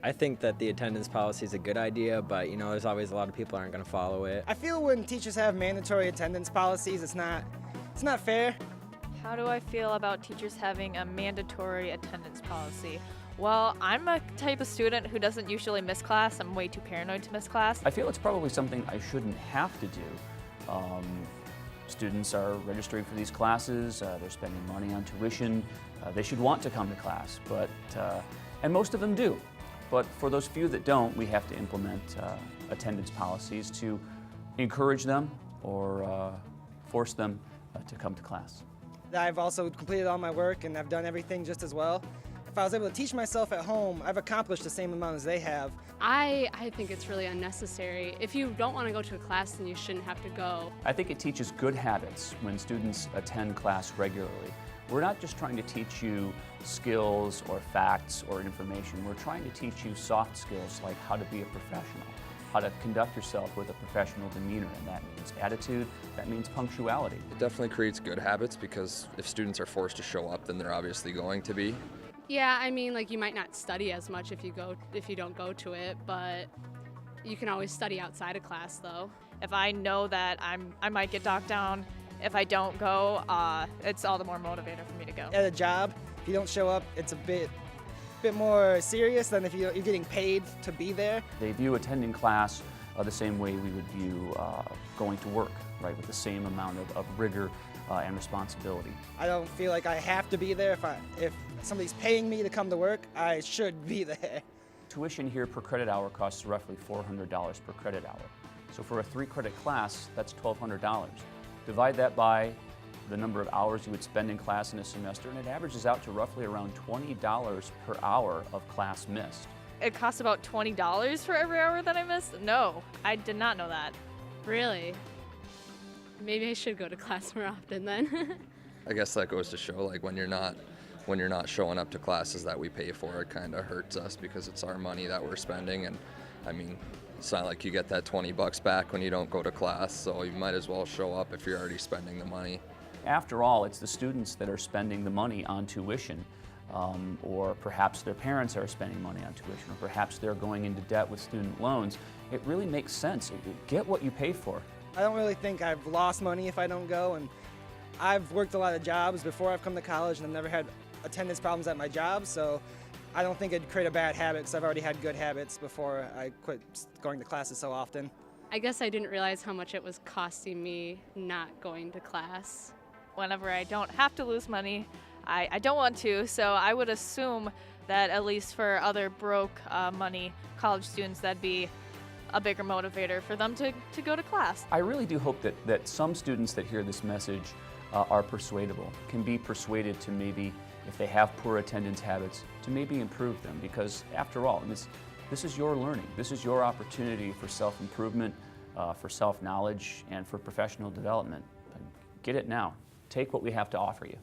I think that the attendance policy is a good idea, but there's always a lot of people that aren't going to follow it. I feel when teachers have mandatory attendance policies, it's not fair. How do I feel about teachers having a mandatory attendance policy? Well, I'm a type of student who doesn't usually miss class. I'm way too paranoid to miss class. I feel it's probably something I shouldn't have to do. Students are registering for these classes, they're spending money on tuition, they should want to come to class, and most of them do. But for those few that don't, we have to implement attendance policies to encourage them or force them to come to class. I've also completed all my work and I've done everything just as well. If I was able to teach myself at home, I've accomplished the same amount as they have. I think it's really unnecessary. If you don't want to go to a class, then you shouldn't have to go. I think it teaches good habits when students attend class regularly. We're not just trying to teach you skills or facts or information. We're trying to teach you soft skills like how to be a professional, how to conduct yourself with a professional demeanor, and that means attitude, that means punctuality. It definitely creates good habits because if students are forced to show up, then they're obviously going to be. Yeah, I mean, like, you might not study as much if you don't go to it, but you can always study outside of class, though. If I know that I might get knocked down, if I don't go, it's all the more motivator for me to go. At a job, if you don't show up, it's a bit more serious than if you're getting paid to be there. They view attending class the same way we would view going to work, right, with the same amount of rigor and responsibility. I don't feel like I have to be there. If somebody's paying me to come to work, I should be there. Tuition here per credit hour costs roughly $400 per credit hour. So for a 3-credit class, that's $1,200. Divide that by the number of hours you would spend in class in a semester, and it averages out to roughly around $20 per hour of class missed. It costs about $20 for every hour that I missed? No, I did not know that. Really? Maybe I should go to class more often then. I guess that goes to show, like, when you're not showing up to classes that we pay for, it kind of hurts us because it's our money that we're spending. And I mean, it's not like you get that $20 back when you don't go to class, so you might as well show up if you're already spending the money. After all, it's the students that are spending the money on tuition, or perhaps their parents are spending money on tuition, or perhaps they're going into debt with student loans. It really makes sense. Get what you pay for. I don't really think I've lost money if I don't go, and I've worked a lot of jobs before I've come to college, and I've never had attendance problems at my job, so I don't think it'd create a bad habit because I've already had good habits before I quit going to classes so often. I guess I didn't realize how much it was costing me not going to class. Whenever I don't have to lose money, I don't want to, so I would assume that at least for other broke money college students, that'd be a bigger motivator for them to go to class. I really do hope that some students that hear this message are persuadable, can be persuaded to maybe, if they have poor attendance habits, to maybe improve them, because after all, this is your learning. This is your opportunity for self-improvement, for self-knowledge, and for professional development. Get it now. Take what we have to offer you.